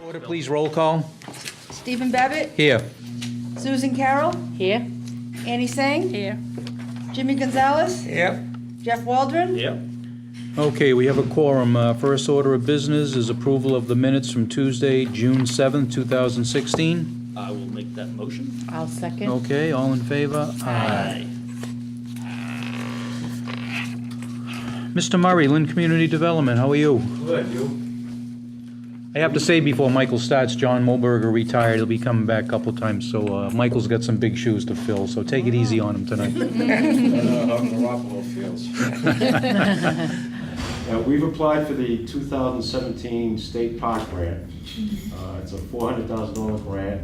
Order, please, roll call. Stephen Babbitt, Here. Susan Carroll, Here. Annie Sang, Here. Jimmy Gonzalez, Yep. Jeff Waldron. Yep. Okay, we have a quorum. First order of business is approval of the minutes from Tuesday, June 7th, 2016. I will make that motion. I'll second. Okay, all in favor? Aye. Mr. Murray, Lynn Community Development, how are you? Good, you? I have to say before Michael starts, John Mulberger retired. He'll be coming back a couple times, so Michael's got some big shoes to fill, so take it easy on him tonight. Garoppolo feels. We've applied for the 2017 State Park Grant. It's a $400,000 grant,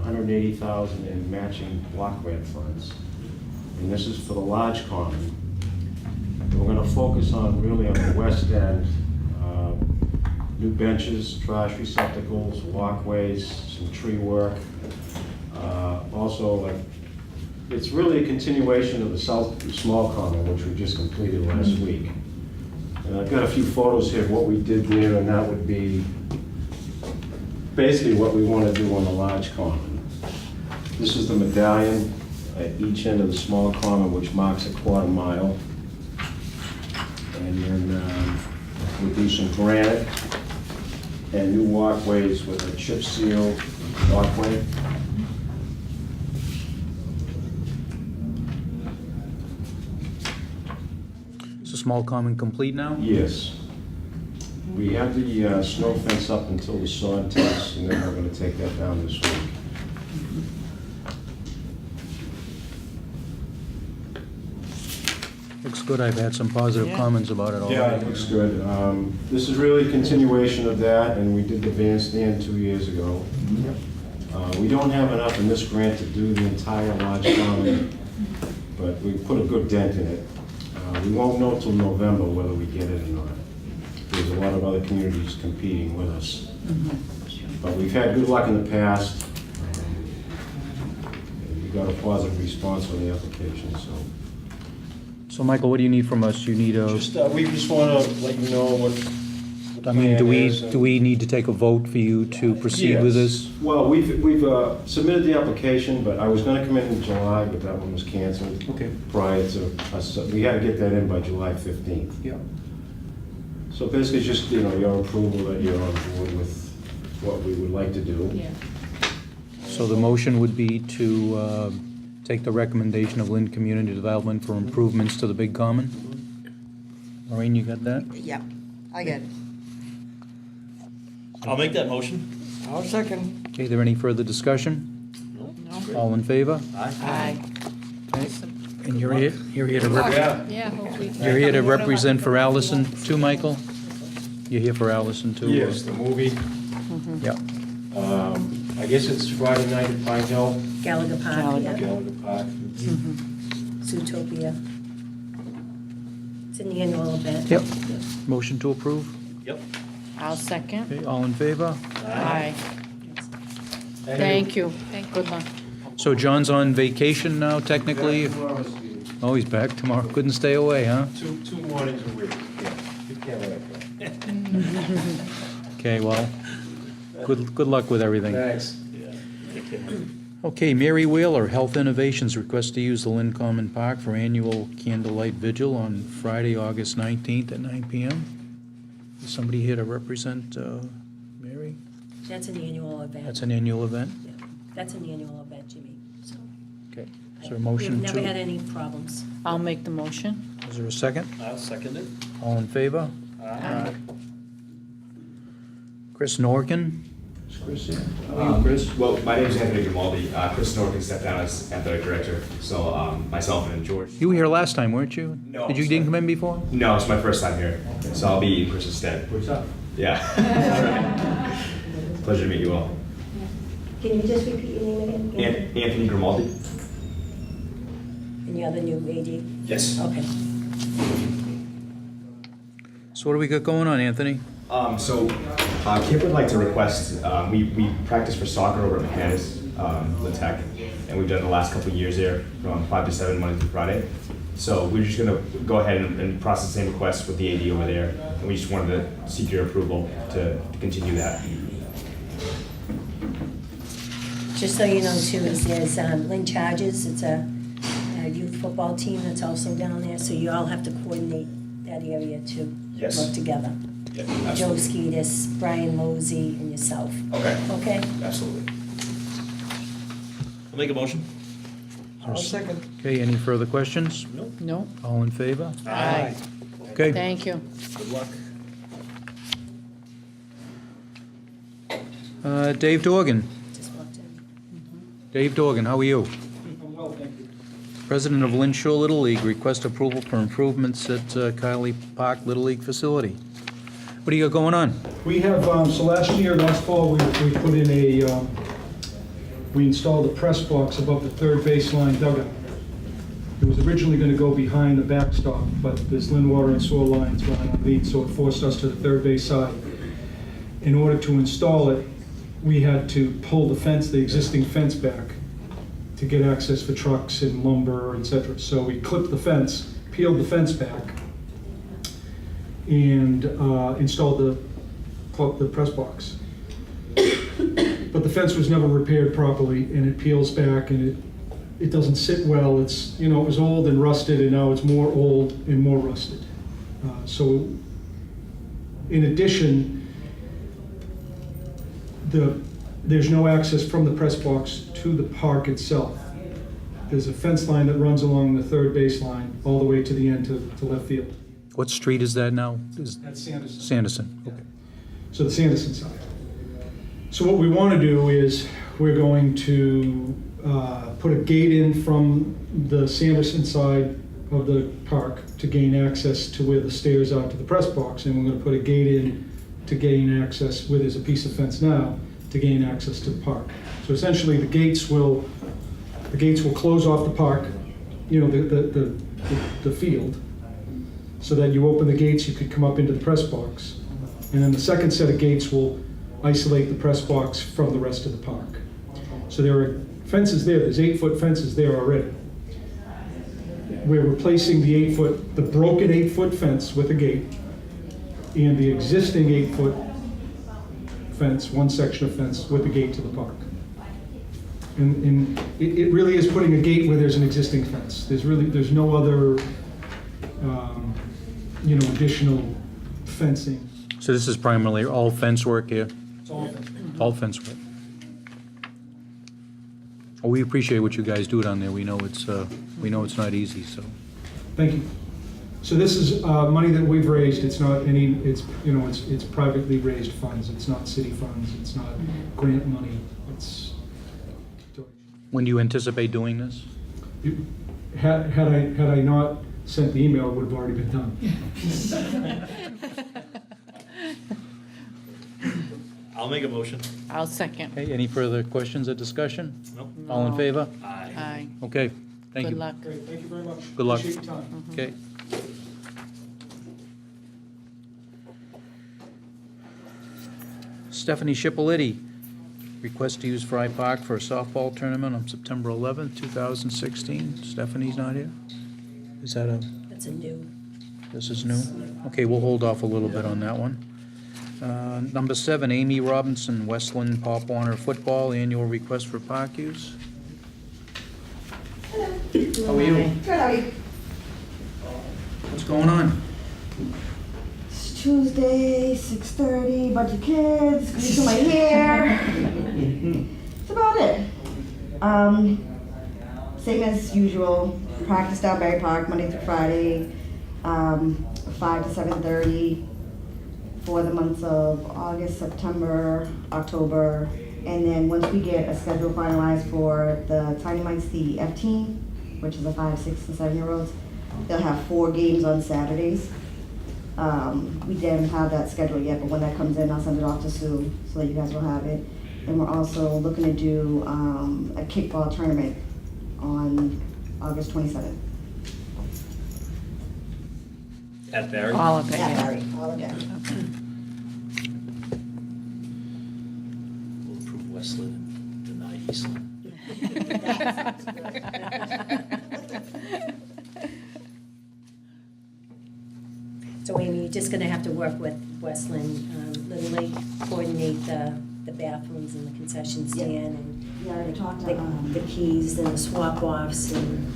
$180,000 in matching block grant funds. And this is for the large common. We're going to focus on really on the west end, new benches, trash receptacles, walkways, some tree work. Also, it's really a continuation of the south small common, which we just completed last week. And I've got a few photos here of what we did there, and that would be basically what we want to do on the large common. This is the medallion at each end of the small common, which marks a quarter mile. And then we'll do some granite and new walkways with a chip seal walkway. Is the small common complete now? Yes. We have the snow fence up until the sod test, and then we're going to take that down this week. Looks good. I've had some positive comments about it already. Yeah, it looks good. This is really a continuation of that, and we did the bandstand 2 years ago. We don't have enough in this grant to do the entire large common, but we put a good dent in it. We won't know till November whether we get it or not. There's a lot of other communities competing with us. But we've had good luck in the past. We got a positive response on the application, so. So, Michael, what do you need from us? You need a, We just want to let you know what the I mean, do plan is, and- we need to take a vote for you to proceed with Yes. this? Well, we've submitted the application, but I was going to come in July, but that one was canceled. Okay. Prior to us, we had to get that in by July 15th. Yeah. So basically, just, your approval that you're on board with what we would like to do. Yeah. So the motion would be to take the recommendation of Lynn Community Development for improvements to the Big Common? Maureen, you got that? Yep, I get it. I'll make that motion. I'll second. Okay, is there any further discussion? No. All in favor? Aye. Okay. And you're here to Yeah, hopefully. you're here to represent for Allison too, Michael? You're here for Allison too? Yes, the movie. Yeah. I guess it's Friday night at Pine Hill, Gallagher Park, Gallagher. yeah. Gallagher Park. Zootopia. It's an annual event. Yep. Motion to approve? Yep. I'll second. Okay, all in favor? Aye. Thank you. Good luck. So John's on vacation now, technically? Oh, he's back tomorrow. Couldn't stay away, huh? Two mornings a week. Yeah, you can't let it go. Okay, well, good luck with everything. Thanks. Yeah. Take care. Okay, Mary Wheeler, Health Innovations, requests to use the Lynn Common Park for annual candlelight vigil on Friday, August 19th at 9 p.m. Is somebody here to represent Mary? That's an annual event. That's an annual event? Yeah, that's an annual event, Jimmy, so. Okay. Is there a motion We've never had to? any problems. I'll make the motion. Is there a second? I'll second it. All in favor? Aye. Chris Norkin? Chris, yeah. How are you, Chris? Well, my name is Anthony Grimaldi. Chris Norkin stepped down as athletic director, so myself and George. You were here last time, weren't you? No, Did you sorry. didn't come in before? No, it's my first time here, so I'll be in Chris's stead. What's up? Yeah. Pleasure to meet you all. Can you just repeat your name again? Anthony Grimaldi. And you're the new AD? Yes. Okay. So what do we got going on, Anthony? Kip would like to request, we practice for soccer over at McManus, the Tech, and we've done it the last couple of years there from 5 to 7, Monday through Friday. So we're just gonna go ahead and process the same request with the AD over there, and we just wanted to seek your approval to continue that. Just so you know too, is there's Lynn Charges, it's a youth football team that's also down there, so you all have to coordinate that area to Yes. work together. Yeah, Joe absolutely. Skeetis, Brian Mosey, and yourself, Okay, okay? absolutely. I'll make a motion. I'll second. Okay, any further questions? Nope. No? All in favor? Aye. Okay. Thank you. Good luck. Dave Dorgan. Just walked in. Dave Dorgan, how are you? I'm well, thank you. President of Lynn Shore Little League, request approval for improvements at Kiley Park Little League facility. What do you got going on? We have, so last fall, we put in we installed a press box above the third baseline dugout. It was originally going to go behind the backstop, but there's Lynn water and sewer lines running underneath, so it forced us to the third base side. In order to install it, we had to pull the fence, the existing fence back to get access for trucks and lumber, et cetera. So we clipped the fence, peeled the fence back, and installed the press box. But the fence was never repaired properly, and it peels back, and it doesn't sit well. It's, it was old and rusted, and now it's more old and more rusted. So in addition, there's no access from the press box to the park itself. There's a fence line that runs along the third baseline all the way to the end to left field. What street is that now? That's Sanderson. Sanderson. Okay. So the Sanderson side. So what we want to do is we're going to put a gate in from the Sanderson side of the park to gain access to where the stairs are to the press box, and we're going to put a gate in to gain access where there's a piece of fence now to gain access to the park. So essentially, the gates will close off the park, the field, so that you open the gates, you could come up into the press box, and then the second set of gates will isolate the press box from the rest of the park. So there are fences there. There's 8-foot fences there already. We're replacing the broken 8-foot fence with a gate, and the existing 8-foot fence, one section of fence, with a gate to the park. And it really is putting a gate where there's an existing fence. There's no other, additional fencing. So this is primarily all fence work here? It's all fence. All fence work. Well, we appreciate what you guys do down there. We know it's not easy, so. Thank you. So this is money that we've raised. It's not it's privately raised funds. It's not city funds. It's not grant money. It's When do you anticipate doing this? had I not sent the email, it would have already been done. I'll make a motion. I'll second. Okay, any further questions or discussion? Nope. All in No. favor? Aye. Aye. Okay, thank you. Good luck. Great. Thank you very much. Good luck. Appreciate your time. Okay. Stephanie Schippolitti, request to use Fry Park for a softball tournament on September 11th, 2016. Stephanie's not here? Is that That's a new. this is new? Okay, we'll hold off a little bit on that one. Number 7, Amy Robinson, Westland Pop Warner Football, annual request for park use. How are you? Aye. Good, how are you? What's going on? It's Tuesday, 6:30, bunch of kids, gonna do my hair. That's about it. Same as usual, practice down Berry Park, Monday through Friday, 5 to 7:30 for the months of August, September, October. And then once we get a schedule finalized for the Tiny Minds CEF team, which is the 5, 6, and 7-year-olds, they'll have 4 games on Saturdays. We didn't have that schedule yet, but when that comes in, I'll send it off to Sue so that you guys will have it. And we're also looking to do a kickball tournament on August 27th. At Barry? All of it, Yeah, yeah. Barry, all of that. We'll approve Westland and deny Eastland. So Amy, you're just gonna have to work with Westland Little League, coordinate the the bathrooms and the concession stand Yeah, I already talked to, and the keys and the swap-offs and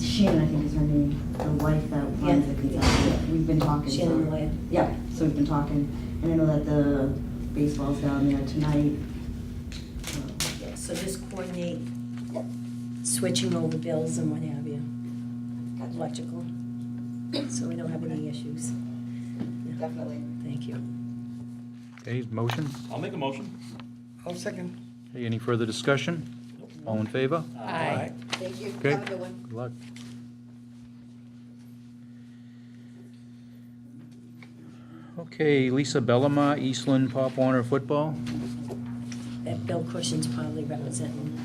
Shannon, I think is her name, the wife that runs the concession. We've been talking. so- Shannon Malaya. Yeah, so we've been talking, and I know that the baseball's down there tonight. Yeah, so just coordinate switching over bills and what have you, electrical, so we don't have any issues. Yeah, Definitely. thank you. Okay, motion? I'll make a motion. I'll second. Okay, any further discussion? All in favor? Aye. Thank you. Okay. Have a good one. Good luck. Okay, Lisa Bellamont, Eastland Pop Warner Football. That Bill Cushing's probably representing.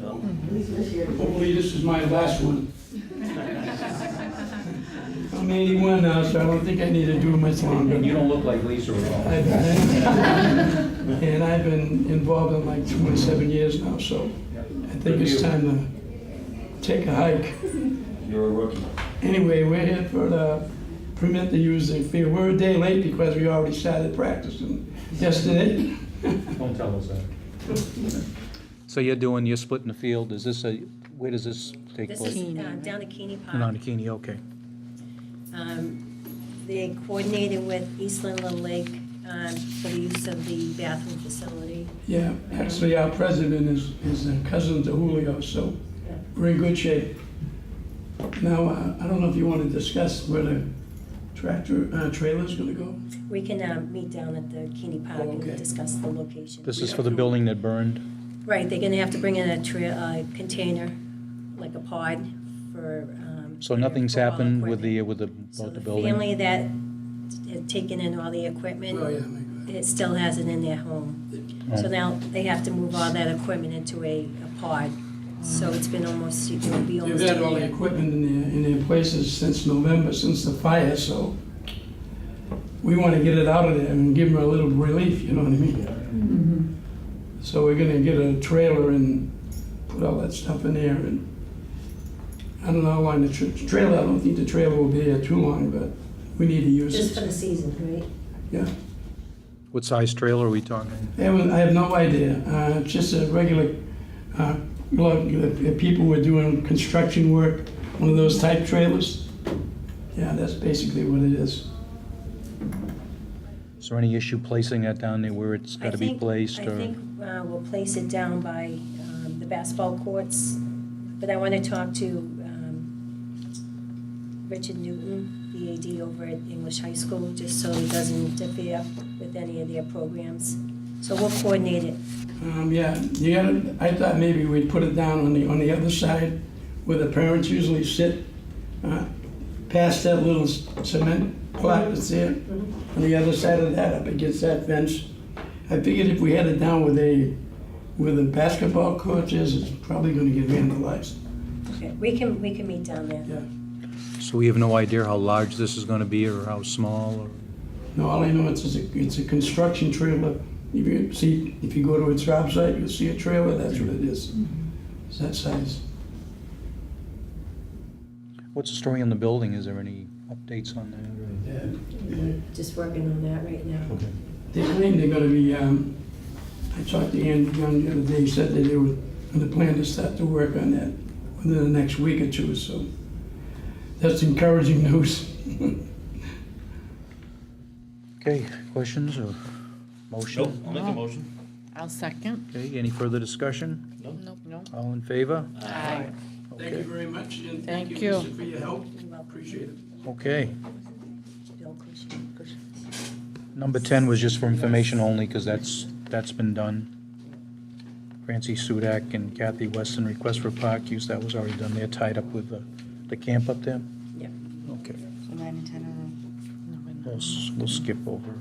At least this year. Hopefully this is my last one. I'm 81 now, so I don't think I need to do much longer. don't look like Lisa at all. And I've been involved in like 27 years now, so I think it's time to take a hike. You're a rookie. Anyway, we're here for the permit to use the field. We're a day late because we already started practicing yesterday. Don't tell us that. So you're splitting the field, is this where does this take This place? is down at Keeney Park. On Keeney, okay. They coordinated with Eastland Little Lake for the use of the bathroom facility. Yeah, actually, our president is a cousin to Julio, so we're in good shape. Now, I don't know if you want to discuss where the trailer's gonna go? We can meet down at the Keeney Park Okay. and discuss the location. This is for the building that burned? Right, they're gonna have to bring in a container, like a pod for. So for nothing's football happened with equipment. the, So about the the building? family that had taken in all the equipment. Oh, yeah, my God. It still has it in their home. So Oh. now they have to move all that equipment into a pod. So it's been almost, it'll be They've almost had a all the year. equipment in their places since November, since the fire, so we want to get it out of there and give them a little relief, you know what I mean? So we're gonna get a trailer and put all that stuff in there, and I don't know how long the trailer, I don't think the trailer will be here too long, but we need to use Just for it. the season, right? Yeah. What size trailer are we talking? I have no idea. It's just a regular, look, if people were doing construction work, one of those type trailers. Yeah, that's basically what it is. Is there any issue placing that down there where it's gotta be placed, I or? think we'll place it down by the basketball courts, but I want to talk to Richard Newton, the AD over at English High School, just so he doesn't interfere with any of their programs. So we'll coordinate it. Yeah, I thought maybe we'd put it down on the other side where the parents usually sit, past that little cement block that's there. On the other side of that, up against that fence. I figured if we had it down where the basketball court is, it's probably gonna get vandalized. Okay, we can meet down there. Yeah. So we have no idea how large this is gonna be, or how small, or? No, all I know it's a construction trailer. If you go to its job site, you'll see a trailer, that's what it is. It's that size. What's the story on the building? Is there any updates on that? We're just working on that right now. They claim they're gonna be, I talked to Andy Young the other day, he said that they were gonna plan to start to work on that within the next week or two, so that's encouraging news. Okay, questions or motion? Nope, I'll make a motion. I'll second. Okay, any further discussion? Nope, nope. All in favor? Aye. Thank you very much, and Thank thank you. you, Lisa, for your help. You're welcome. Appreciate it. Okay. Bill Cushing. Number 10 was just for information only, because that's been done. Francie Sudak and Kathy Weston request for park use, that was already done. They're tied up with the camp up there? Yep. Okay. So 9 and 10 We'll skip over.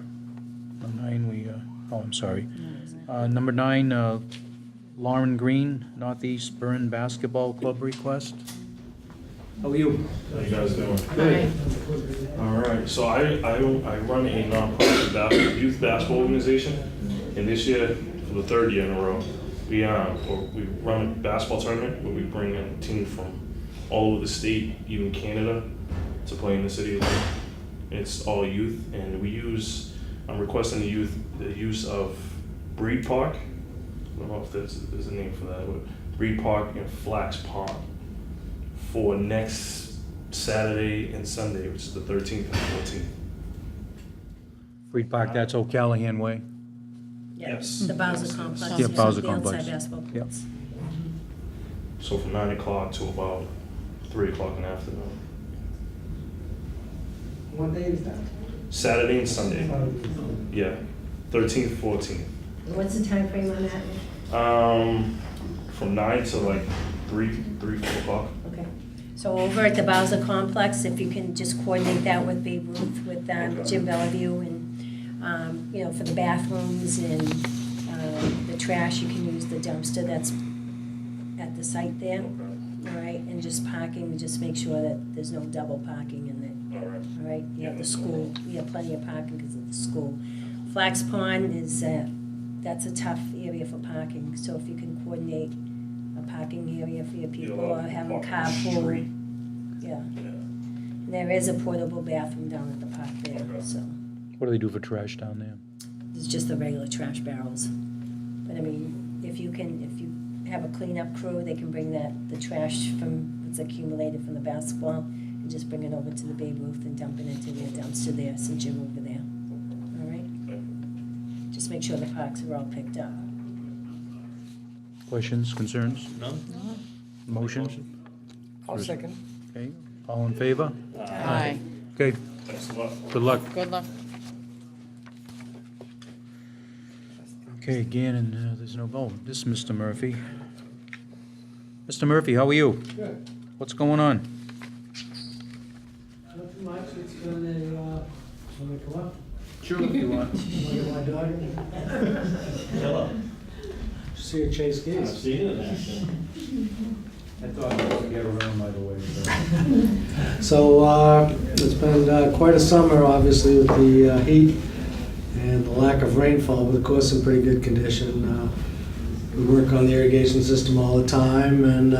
Number 9, I'm sorry. Number 9, Lauren Green, Northeast Burn Basketball Club request. How are you? How you guys doing? Aye. All right, so I run a nonprofit youth basketball organization, and this year, for the 3rd year in a row, we run a basketball tournament where we bring in teams from all over the state, even Canada, to play in the city of Lynn. It's all youth, and we use I'm requesting the use of Breed Park. I don't know if there's a name for that, but Breed Park and Flax Pond for next Saturday and Sunday, which is the 13th and 14th. Freed Park, that's O'Callahan Way. Yeah, Yes. The Bowser Complex. Yeah, Bowser the Complex. outside basketball Yep. courts. So from 9 o'clock to about 3 o'clock in the afternoon. What day is that? Saturday and Sunday. Yeah, 13th, 14th. And what's the time frame on that? From 9 to like 3, 4 o'clock. Okay. So over at the Bowser Complex, if you can just coordinate that with Babe Ruth, with Jim Bellevue, and, you know, for the bathrooms and the trash, you can use the dumpster that's at the site there. All right, and just parking, just make sure that there's no double parking in there. All right. All right, you have the school, you have plenty of parking because of the school. Flax Pond is, that's a tough area for parking, so if you can coordinate a parking area for your people, or have them Park on the carpool. street. Yeah, Yeah. and there is a portable bathroom down at the park there, Okay. so, What do they do for trash down there? it's just the regular trash barrels. But I mean, if you have a cleanup crew, they can bring the trash from, what's accumulated from the basketball, and just bring it over to the Babe Ruth and dump it into their dumpster there, since you're over there. All right? Okay. Just make sure the parks are all picked up. Questions, concerns, None? motion? I'll second. Okay, all in favor? Aye. Okay, Thanks a lot. good luck. Good luck. Okay, again, and there's no, oh, this is Mr. Murphy. Mr. Murphy, how are you? Good. What's going on? Nothing much, it's been a, when they come up, Sure, if you want. look at my daughter. Hello. See her chase I've geese. seen it in action. I thought I would get around by the way. So, it's been quite a summer, obviously, with the heat and the lack of rainfall, but of course in pretty good condition. We work on the irrigation system all the time, and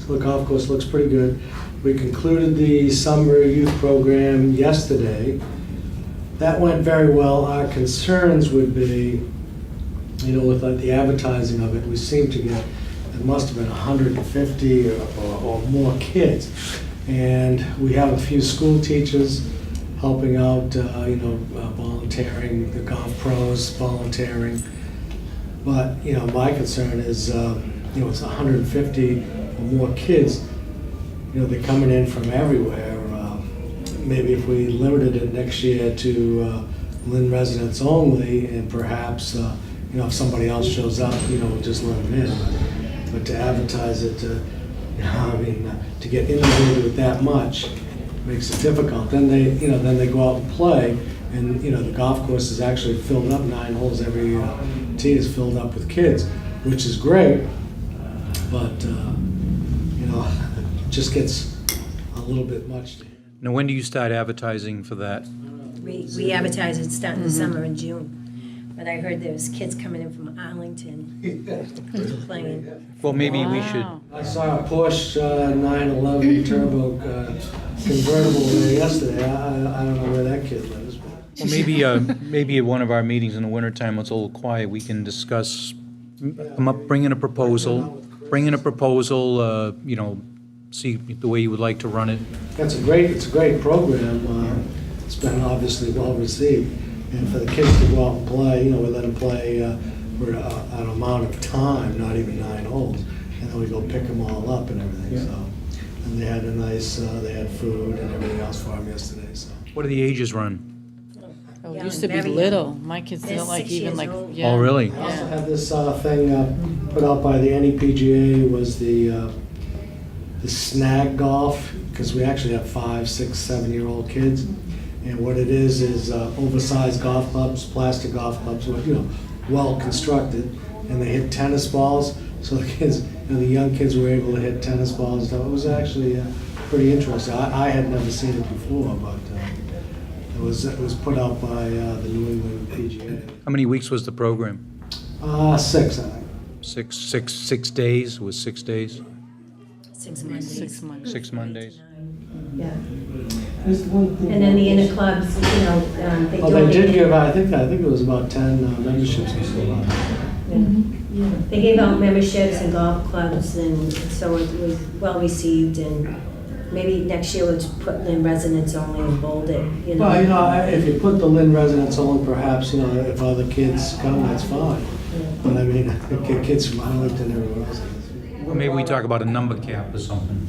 so the golf course looks pretty good. We concluded the summer youth program yesterday. That went very well. Our concerns would be, you know, with like the advertising of it, we seem to get, it must have been 150 or more kids. And we have a few school teachers helping out, you know, volunteering, the golf pros volunteering. But, you know, my concern is, you know, it's 150 or more kids. You know, they're coming in from everywhere. Maybe if we limited it next year to Lynn residents only, and perhaps, you know, if somebody else shows up, you know, we'll just let them in. But to advertise it, you know, I mean, to get inundated with that much makes it difficult. Then they, you know, then they go out and play, and, you know, the golf course is actually filled up, 9 holes, every tee is filled up with kids, which is great, but, you know, it just gets a little bit much. Now, when do you start advertising for that? We advertise it starting the summer in June. But I heard there was kids coming in from Arlington playing. Well, maybe we should, Wow. I saw a Porsche 911 Turbo convertible there yesterday. I don't know where that kid lives, but. well, maybe at one of our meetings in the wintertime, it's a little quiet, we can discuss, come up, bring in a proposal, you know, see the way you would like to run it. It's a great program. It's been obviously well received. And for the kids to go out and play, you know, we let them play for an amount of time, not even 9 holes. And then we go pick them all up and everything, Yeah. so. And they had a nice, they had food and everything else for them yesterday, so. What do the ages run? Oh, it Young, used to be very young. little. My kids They're don't like 6 even years like, old. yeah. Oh, really? I also Yeah. had this thing put out by the NEPGA, was the snag golf, because we actually have 5, 6, 7-year-old kids. And what it is oversized golf clubs, plastic golf clubs, you know, well constructed, and they hit tennis balls. So the kids, you know, the young kids were able to hit tennis balls and stuff. It was actually pretty interesting. I had never seen it before, but it was put out by the New England PGA. How many weeks was the program? 6, I think. 6 days, was 6 days? 6 Mondays. 6 months. 6 Mondays. 9. Yeah. There's one thing. And then the inner clubs, they Oh, they did donated. give out, I think it was about 10 memberships or so. Yeah. They gave out memberships and golf clubs, and so it was well received, and maybe next year we'll just put Lynn residents only and bold it, Well, if you put the Lynn residents on, perhaps, if other kids come, that's fine. But I mean, kids from Arlington and everywhere else. Or maybe we talk about a number cap or something.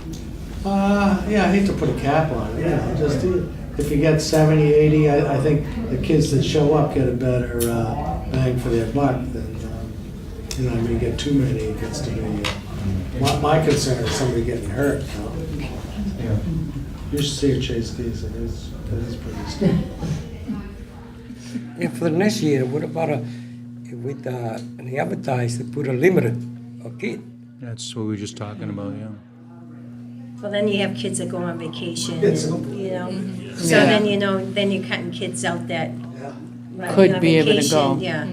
Yeah, I hate to put a cap on it, just if you get 70, 80, I think the kids that show up get a better bang for their buck than, I mean, get too many, it gets to be, my concern is somebody getting hurt, Yeah. You should see a Chase Keys, it is pretty scary. Yeah, for the next year, what about with the advertise, they put a limit of kid? That's what we were just talking about, yeah. Well, then you have kids that go on vacation, It's and, Mm-hmm. so Yeah. then you're cutting kids out that Yeah. might Could on be able to vacation, go. Yeah,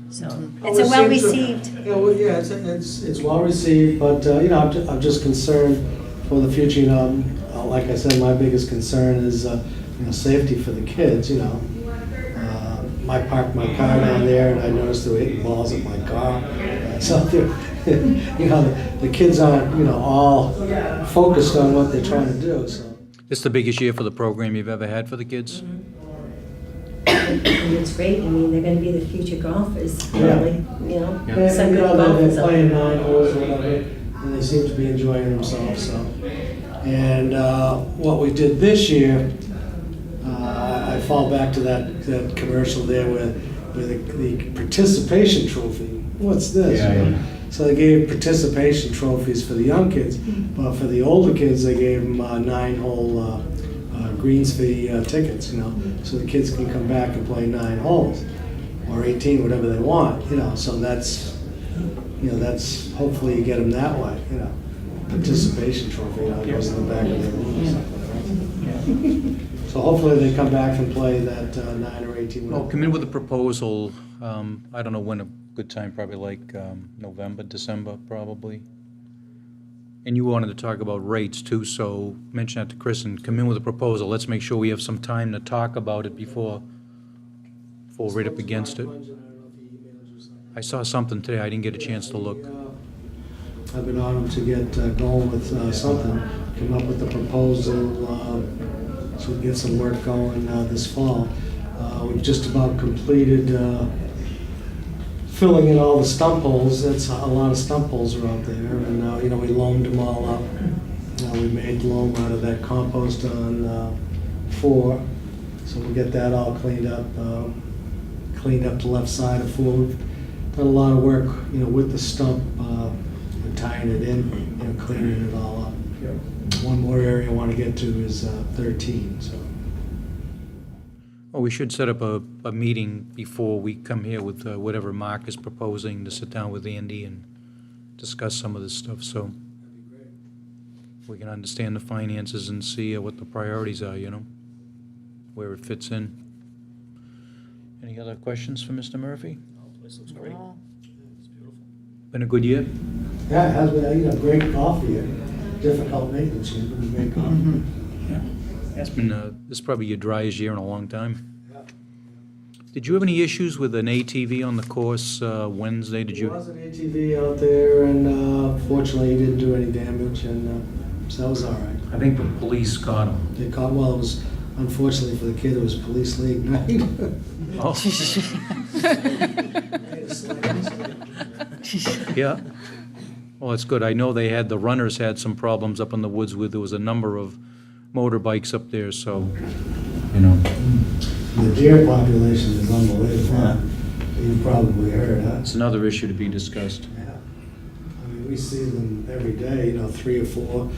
so Oh, it's a it well seems to- received. Yeah, well, yeah, it's well received, but, I'm just concerned for the future, like I said, my biggest concern is, safety for the kids, I parked my car down there and I noticed they were hitting balls at my car. So, the kids aren't, all focused on what they're trying to do, so. This the biggest year for the program you've ever had for the kids? And it's great, I mean, they're gonna be the future golfers, Yeah. really, And, some good they're golfers out playing there. 9 holes or whatever, and they seem to be enjoying themselves, so. And what we did this year, I fall back to that commercial there with the participation trophy. What's this? Yeah. So they gave participation trophies for the young kids, but for the older kids, they gave them 9-hole greens fee tickets, so the kids can come back and play 9 holes, or 18, whatever they want, so that's, that's, hopefully you get them that way, participation trophy, goes in the back of their room or something, right? So hopefully they come back and play that 9 or 18. Well, come in with a proposal, I don't know when a good time, probably like November, December, probably. And you wanted to talk about rates too, so mention that to Chris and come in with a proposal. Let's make sure we have some time to talk about it before we're right up against it. I saw something today, I didn't get a chance to look. I've been on them to get going with something, come up with a proposal, so we can get some work going this fall. We've just about completed filling in all the stump holes. That's a lot of stump holes are out there, and we loamed them all up. We made loam out of that compost on 4, so we'll get that all cleaned up the left side of 4. We've done a lot of work, with the stump, and tying it in, cleaning it all up. One more area I want to get to is 13, so. Well, we should set up a meeting before we come here with whatever Mark is proposing, to sit down with Andy and discuss some of this stuff, so we can understand the finances and see what the priorities are, where it fits in. Any other questions for Mr. Murphy? This looks great. Oh, Been a good year? Yeah, it has been, great golf year. Difficult maintenance year, but a great golf. It's been, this is probably your driest year in a long time. Yeah. Did you have any issues with an ATV on the course Wednesday? Did There you? was an ATV out there, and fortunately, he didn't do any damage, and so that was all right. I think the police caught him. They caught, well, it was, unfortunately for the kid, it was police league night. Oh. Yeah. Well, it's good. I know the runners had some problems up in the woods with, there was a number of motorbikes up there, so, The deer population is unbelievable. You probably heard, huh? it's another issue to be discussed. Yeah. I mean, we see them every day, 3 or 4,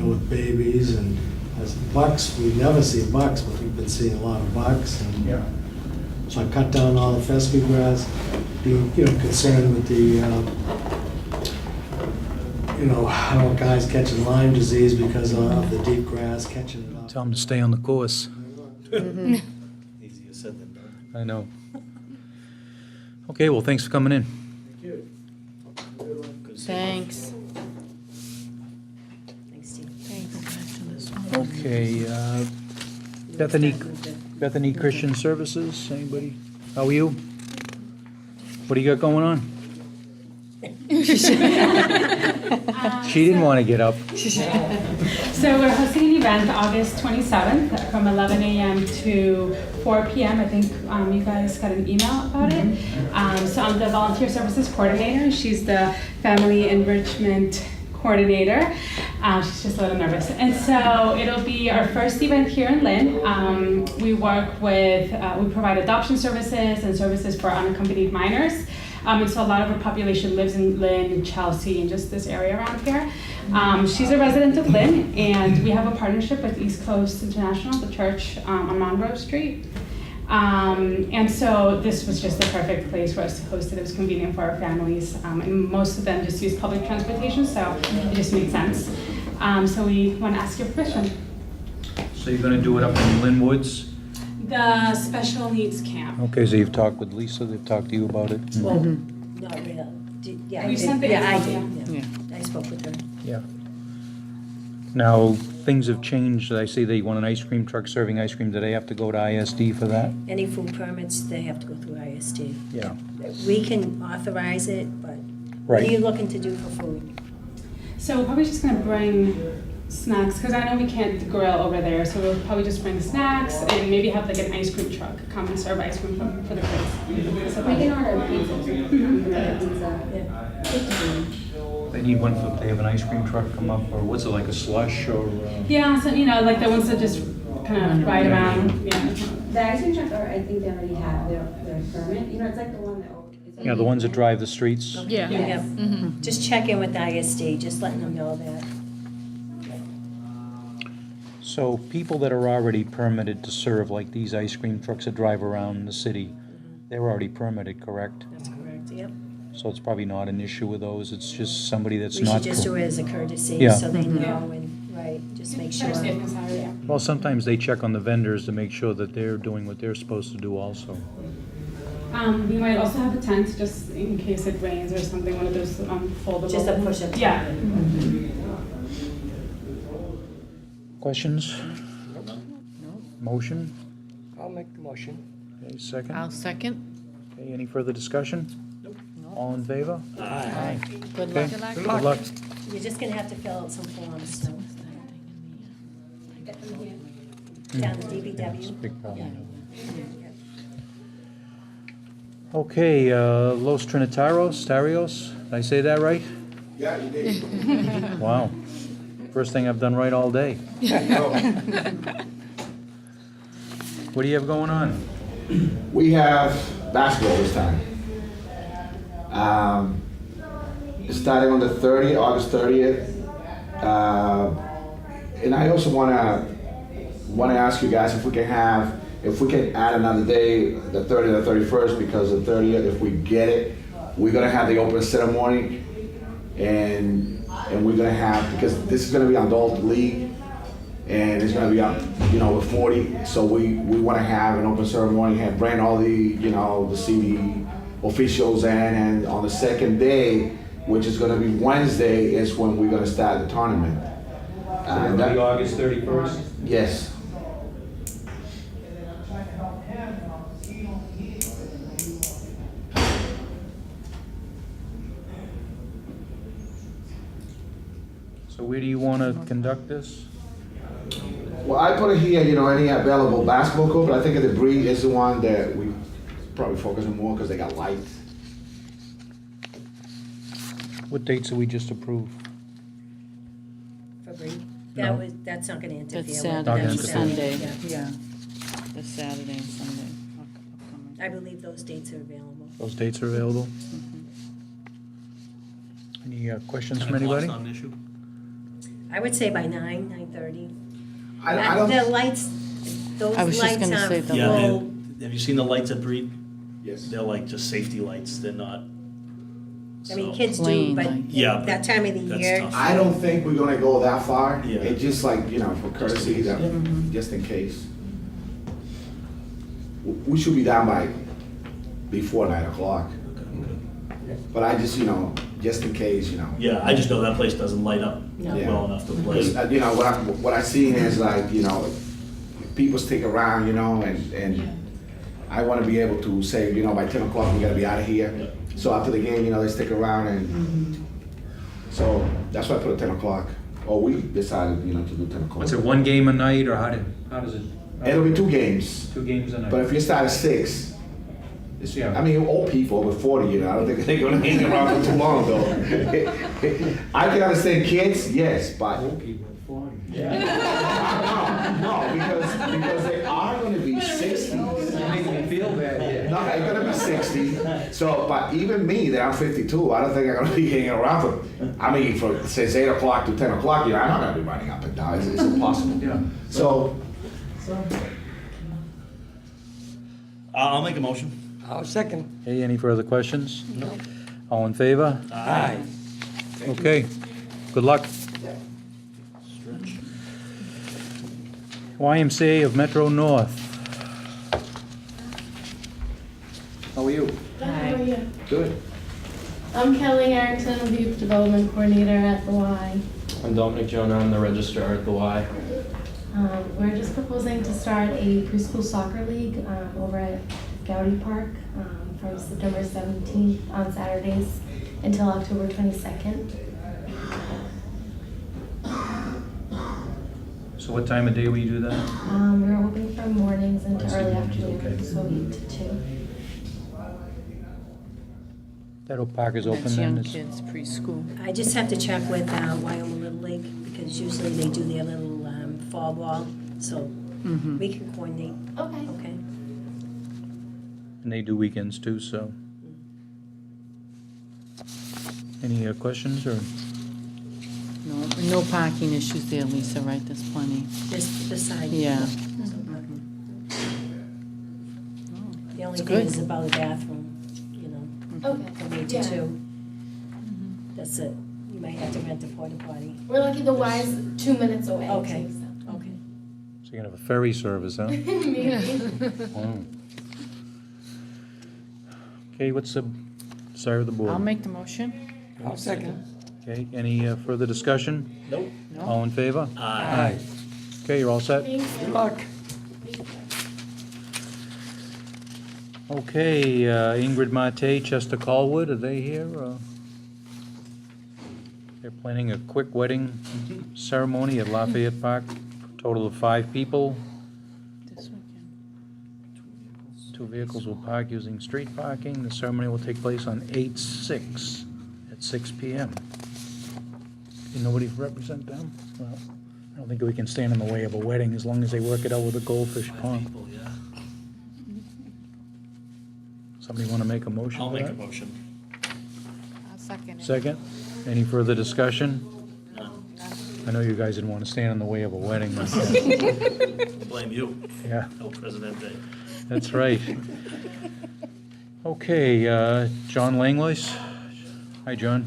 with babies, and as bucks, we never see bucks, but we've been seeing a lot of bucks. And Yeah. so I cut down all the fescue grass, being, concerned with the, I don't want guys catching Lyme disease because of the deep grass, catching it up. Tell them to stay on the course. Easier said than done. I know. Okay, well, thanks for coming in. Thank you. Good to see you. thanks. Thanks, Steve. Thanks. Okay, Bethany Christian Services, anybody? How are you? What do you got going on? She didn't want to get up. So we're hosting an event August 27th from 11 a.m. to 4 p.m. I think you guys got an email about it. So I'm the Volunteer Services Coordinator. She's the Family Enrichment Coordinator. She's just a little nervous. And so it'll be our first event here in Lynn. We work with, we provide adoption services and services for unaccompanied minors. And so a lot of her population lives in Lynn, Chelsea, and just this area around here. She's a resident of Lynn, and we have a partnership with East Coast International, the church on Monroe Street. And so this was just the perfect place for us to host it. It was convenient for our families, and most of them just use public transportation, so it just made sense. So we want to ask your permission. So you're gonna do it up in Lynn Woods? The special needs camp. Okay, so you've talked with Lisa, they've talked to you about it? Well, not really. Yeah, I You did. sent the Yeah, I email, did. Yeah. I spoke with her. Yeah. Now, things have changed. I see they want an ice cream truck serving ice cream. Do they have to go to ISD for that? Any food permits, they have to go through ISD. Yeah. We can authorize it, but what Right. are you looking to do for food? So we're probably just gonna bring snacks, because I know we can't grill over there, so we'll probably just bring snacks and maybe have like an ice cream truck come and serve ice cream for the kids. So We can order pizza too. Pizza, yeah. They need one for, they have an ice cream truck come up, or what's it, like a slush, or? Yeah, so like the ones that just kind of ride around, yeah. The ice cream truck, I think they already have their permit, it's like the one that. Yeah, the ones that drive the streets? Yeah. Yeah. Just check in with ISD, just letting them know that. So people that are already permitted to serve, like these ice cream trucks that drive around the city, they're already permitted, correct? That's correct, yep. So it's probably not an issue with those, it's just somebody that's We not. should just do it as a courtesy, Yeah. so they know and, right, just make sure. Well, sometimes they check on the vendors to make sure that they're doing what they're supposed to do also. We might also have a tent just in case it rains or something, one of those foldable. Just a push-up tent. Yeah. Questions? Motion? I'll make the motion. Okay, second? I'll second. Okay, any further discussion? All in favor? Aye. Good Okay, luck. good luck. You're just gonna have to fill out some forms, so. Get them here. Down to DBW. Big problem. Okay, Los Trinitarios, did I say that right? Yeah, you did. Wow. First thing I've done right all day. What do you have going on? We have basketball this time. It's starting on the 30th, August 30th. And I also want to ask you guys if we can add another day, the 30th or 31st, because the 30th, if we get it, we're gonna have the open ceremony, and we're gonna have, because this is gonna be an adult league, and it's gonna be up, with 40. So we want to have an open ceremony, bring all the, the city officials in, and on the second day, which is gonna be Wednesday, is when we're gonna start the tournament. That'll be August 31st? Yes. So where do you want to conduct this? Well, I put it here, any available basketball court, but I think the Breed is the one that we probably focus on more because they got lights. What dates did we just approve? For Bree? No. That's not gonna interfere That's with. Saturday and That's Sunday. Yeah. Yeah. That's Saturday and Sunday. Upcoming. I believe those dates are available. Those dates are available? Any questions from anybody? Not an issue? I would say by 9:30. I don't. The lights, those I was just lights gonna say aren't the Yeah, full. have you seen the lights at Breed? Yes. They're like just safety lights, they're not. I mean, so- kids do, Plain but light. Yeah, but that time of the that's year. tough. I don't think we're gonna go that far. Yeah. It's just like, for courtesy, just in case. We should be down by before 9 o'clock. But I just, just in case, you know. Yeah, I just know that place doesn't light up No. well enough to play. Because, you know, what I seen is like, you know, people stick around, you know, and I want to be able to say, you know, by 10 o'clock we got to be out of here. Yeah. So after the game, you know, they stick around, and so that's why I put it 10 o'clock. Or we decided, you know, to do 10 o'clock. What's it, one game a night, or how does it? It'll be 2 games. 2 games a night. But if you start at 6, Yeah. I mean, old people over 40, you know, I don't think they're gonna hang around for too long, though. I can understand kids, yes, but. Old people, 40. No, because they are gonna be 60. Making me feel bad here. No, they're gonna be 60. So, but even me, that I'm 52, I don't think I'm gonna be hanging around for, I mean, for, since 8 o'clock to 10 o'clock, you know, I'm not gonna be running up and down, it's impossible. Yeah. So, I'll make a motion. I'll second. Hey, any further questions? No. All in favor? Aye. Okay, good luck. Stretch. YMCA of Metro North. How are you? How are you? Good. I'm Kelly Arrington, I'm the Youth Development Coordinator at the Y. I'm Dominic Jonah, I'm the registrar at the Y. We're just proposing to start a preschool soccer league over at Gowdy Park from September 17th on Saturdays until October 22nd. So what time of day will you do that? We're hoping from mornings into I see. early Okay. afternoon, so 8 to 2. That old park is open That's then? young It's- kids, preschool. I just have to check with Wyoming Little League, because usually they do their little fall ball, so we can coordinate. Okay. Okay. And they do weekends too, so. Any questions, or? No parking issues there, Lisa, right? There's plenty. Just beside. Yeah. The only It's thing good. is about the bathroom, you know, Okay. from 8 to Yeah. 2. That's it. You might have to rent a porta potty. We're lucky the Y's 2 minutes away. Okay. Too, so. Okay. So you're gonna have a ferry service, huh? Maybe. Wow. Okay, what's the desire of the board? I'll make the motion. I'll second. Okay, any further discussion? Nope. No? All in favor? Aye. Okay, you're all set? Thanks. Good luck. Okay, Ingrid Mate, Chester Colwood, are they here? They're planning a quick wedding ceremony at Lafayette Park, total of 5 people. This weekend. 2 vehicles will park using street parking. The ceremony will take place on 8/6 at 6 p.m. Can nobody represent them? Well, I don't think we can stand in the way of a wedding as long as they work it out with a goldfish 5 pond. people, yeah. Somebody want to make a motion I'll for make a that? motion. I'll second it. Second? Any further discussion? No. I know you guys didn't want to stand in the way of a wedding. Blame you. Yeah, El Presidente. that's right. Okay, John Langlois. Hi, John.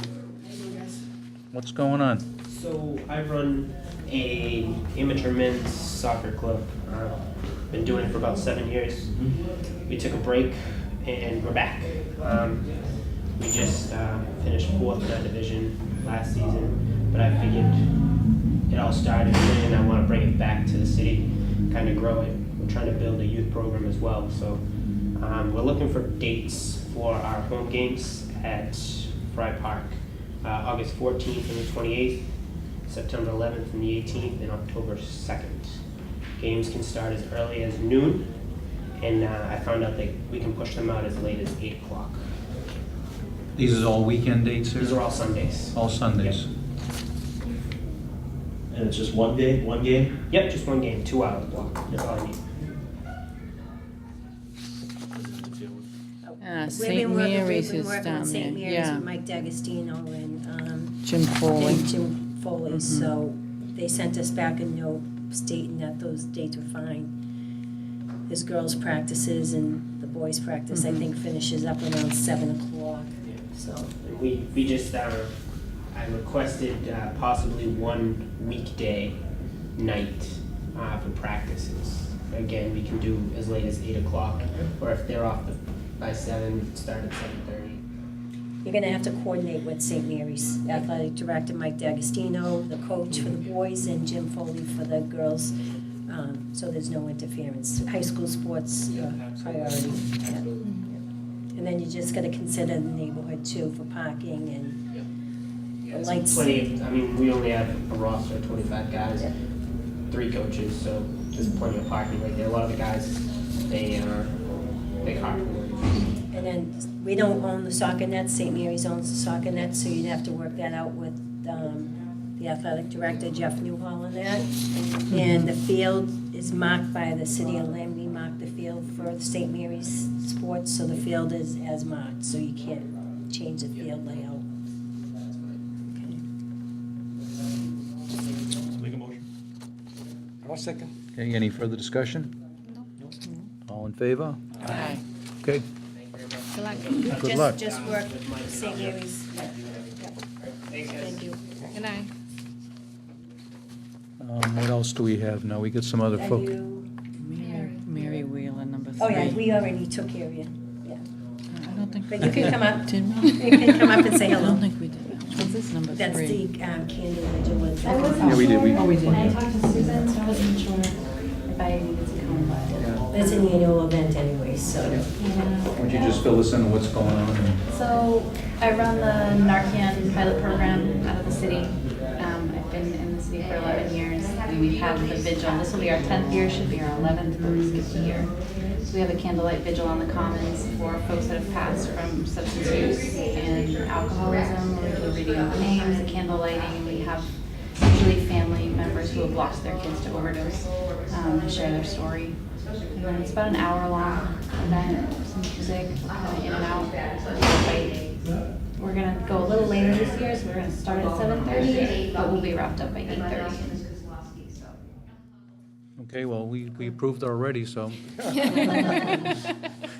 What's going on? So I run a amateur men's soccer club. Been doing it for about 7 years. We took a break and we're back. We just finished 4th in that division last season, but I figured it all started and I want to bring it back to the city, kind of grow it. We're trying to build a youth program as well. So we're looking for dates for our home games at Fry Park. August 14th and the 28th, September 11th and the 18th, and October 2nd. Games can start as early as noon, and I found out that we can push them out as late as 8 o'clock. These are all weekend dates here? These are all Sundays. All Sundays? And it's just one game? One game? Yep, just one game, 2 hour block. That's all I need. St. Mary's We've is been working down with St. there, Mary's yeah. with Mike D'Agostino and Jim Foley. Jim Foley. So they sent us back a note stating that those dates were fine. His girls' practices and the boys' practice, I think, finishes up around 7 o'clock. So And we just, I requested possibly one weekday night for practices. Again, we can do as late as 8 o'clock, or if they're off by 7, start at 7:30. you're gonna have to coordinate with St. Mary's Athletic Director Mike D'Agostino, the coach for the boys, and Jim Foley for the girls, so there's no interference. High school sports, priority. Yeah. And then you just gotta consider the neighborhood too for parking and There's lights. plenty of, I mean, we only have a roster of 25 guys, 3 coaches, so there's plenty of parking right there. A lot of the guys, they are big hardcore. And then we don't own the soccer nets, St. Mary's owns the soccer nets, so you'd have to work that out with the athletic director, Jeff Newhall, on that. And the field is marked by the city of Lynn. We marked the field for St. Mary's sports, so the field is as marked, so you can't change the field layout. Make a motion. I'll second. Okay, any further discussion? All in favor? Aye. Okay, Good luck. good luck. Just work with St. Mary's. Thank you. Good night. What else do we have now? We got some other Are folk. you, Mary Wheeler, number 3. oh yeah, we already took care of you, yeah. I don't think. But you can come up. Did we? You can come up and say I hello. don't think we did. What's this, number 3? That's the candle vigilance. I wasn't Yeah, we did, we- sure. Oh, we did, And I yeah. talked to Susan, so I wasn't sure if I needed to come, but. It's an annual event anyway, so. Why don't you just fill us in on what's going on? and- So I run the Narcan pilot program out of the city. I've been in the city for 11 years. We have the vigil. This will be our 10th year, should be our 11th, but we skipped a year. So we have a candlelight vigil on the commons for folks that have passed from substance use and alcoholism. We do a reading of the names, a candle lighting, and we have usually family members who have lost their kids to overdose share their story. And then it's about an hour-long event, some music, in and out. We're gonna go a little later this year, so we're gonna start at 7:30, but we'll be wrapped up by 8:30. Okay, well, we approved already, so.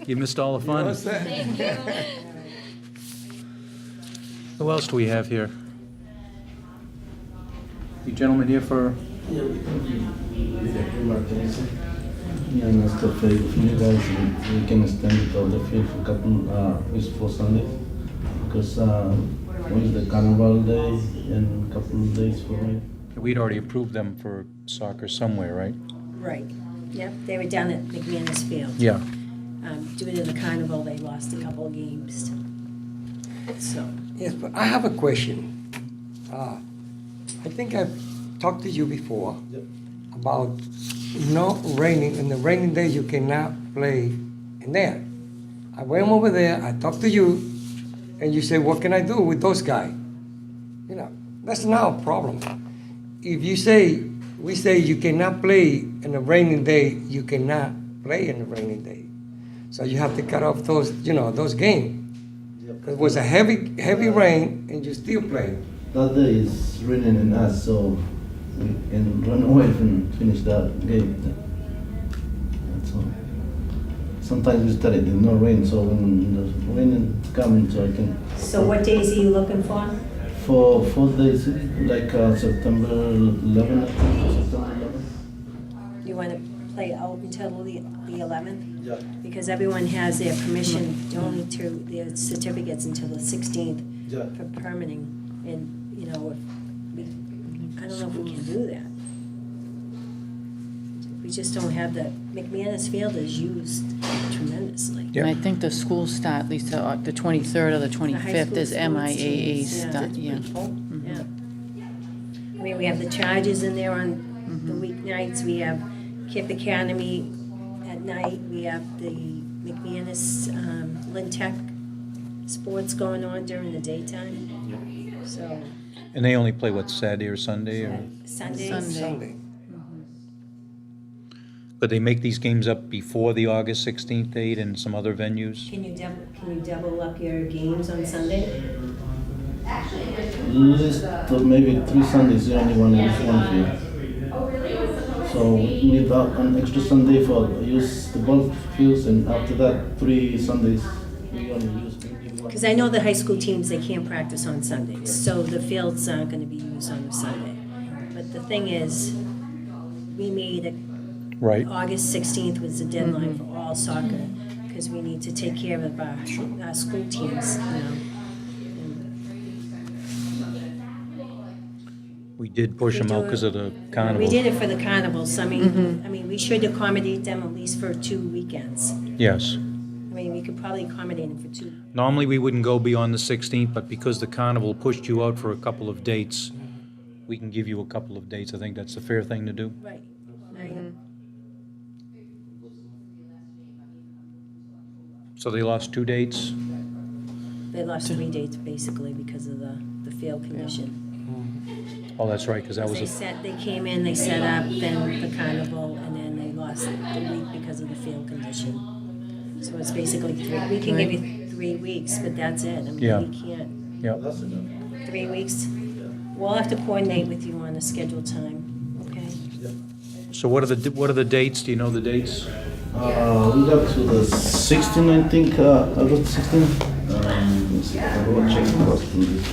You missed all the fun. Thank you. Who else do we have here? You gentlemen here for, Yeah, and stuff, if you guys, we can stand it on the field for couple, for Sunday, because, one is the carnival day and couple of days for it. we'd already approved them for soccer somewhere, right? Right, yep, they were down at McManus Field. Yeah. Due to the carnival, they lost a couple of games. So, Yes, but I have a question. I think I've talked to you before about not raining, in the raining days you cannot play in there. I went over there, I talked to you, and you say, what can I do with those guys? You know, that's not a problem. If you say, we say you cannot play in a raining day, you cannot play in a raining day. So you have to cut off those, those games. It was a heavy rain, and you still play. That day is raining and us, so we can run away and finish that game. That's all. Sometimes we study, there's no rain, so when the rain is coming, so I can. so what days are you looking for? For 4 days, like September 11, I think, September 11. You want to play out until the 11th? Yeah. Because everyone has their permission only to their certificates until the 16th Yeah. for permitting. And, if I don't know if we can do that. We just don't have McManus Field is used tremendously. And I think the schools start, Lisa, the 23rd or the The high 25th school is sports MIAA teams, start, it's yeah. pretty full, Mhm. yeah. I mean, we have the Chargers in there on the weeknights, we have Kip Academy at night, we have the McManus, Lynn Tech sports going on during the daytime. So, And they only play, what, Saturday or Sunday? Or? Sundays. Sunday. But they make these games up before the August 16th date and some other venues? Can you double up your games on Sunday? List of maybe 3 Sundays, you only want to use one field. So we need an extra Sunday for use the both fields, and after that, 3 Sundays we only use maybe one. Because I know the high school teams, they can't practice on Sundays, so the fields aren't going to be used on a Sunday. But the thing is, we made it, Right. August 16th was the deadline for all soccer, because we need to take care of our school teams, did push them out because of the carnival. We did it for the carnival, so I mean, we should accommodate them at least for 2 weekends. Yes. I mean, we could probably accommodate them for 2. Normally, we wouldn't go beyond the 16th, but because the carnival pushed you out for a couple of dates, we can give you a couple of dates. I think that's the fair thing to do. Right. So they lost 2 dates? They lost 3 dates basically because of the field condition. Oh, that's right, because that was They came in, they set up, then the carnival, and then they lost the week because of the field condition. So it's basically 3. We can give you 3 weeks, but that's it. I Yeah. mean, we can't. Yeah. 3 weeks. We'll have to coordinate with you on a scheduled time, okay? So what are the dates? Do you know the dates? We got to the 16, I think, August 16. Let me see, I will check the cost from this.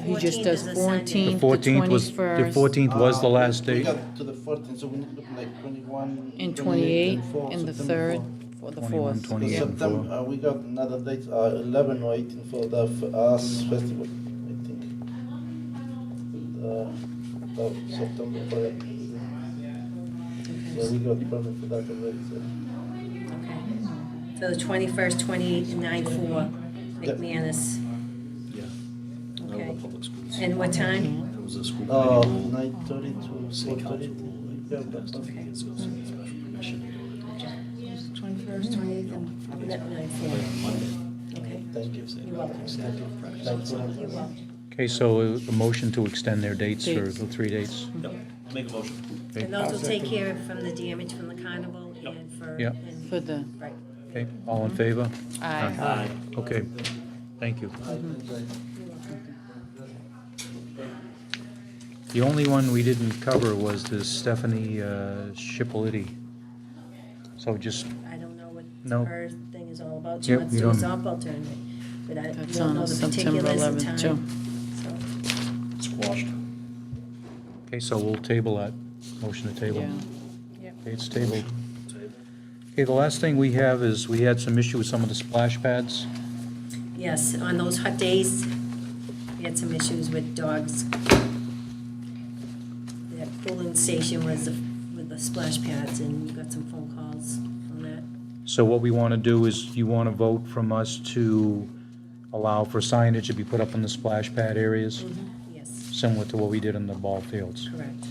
He just does The 14th, the 14th was, the 21st, 14th was the last We date? got to the 14th, so we look like 21. and 28, 28, 24, and the September 3rd, 4. for the 21, 4th. 28, and 4. September, we got another date, 11 or 18 for the Arts Festival, I think. September 4th. So we got permit for that already, so. So the 21st, 28th, and 9th for McManus. Yeah. Okay. Public schools. And what time? It was a school committee rule. 9:30 to City 4:30. council rule. Yeah, Like, that's stuff okay. kids go to special permission. 21st, 28th, and 9th. Monday. Okay. Thank you. You're welcome. You're welcome. Okay, so a motion to extend their dates for the 3 dates? Yep, make a motion. Okay. And those will take care of from the damage from the carnival and for. Yep. and- For the, Right. Okay, all in favor? Aye. Aye. Okay, thank you. The only one we didn't cover was the Stephanie Schippoliti. So just, I don't know what No. her thing is all about. She Yep, wants you to do a don't- softball tournament, but I That's don't on know the September particulars and 11th, time. So, Squashed. okay, so we'll table that, motion to table. yeah. Okay, it's tabled. Okay, the last thing we have is, we had some issue with some of the splash pads. yes, on those hot days, we had some issues with dogs. That cooling station was with the splash pads, and we got some phone calls on that. So what we want to do is, you want to vote from us to allow for signage to be put up in the splash pad areas, Yes, similar to what we did in the ball fields. correct.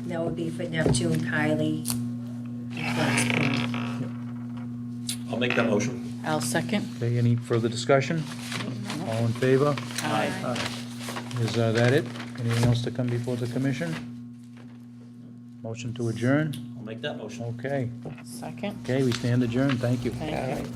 That would be for Neptune, Kylie, and Black's Point. I'll make that motion. I'll second. Okay, any further discussion? All in favor? Aye. Is that it? Anything else to come before the commission? Motion to adjourn? I'll make that motion. Okay. Second. Okay, we stand adjourned. Thank you. Thank you.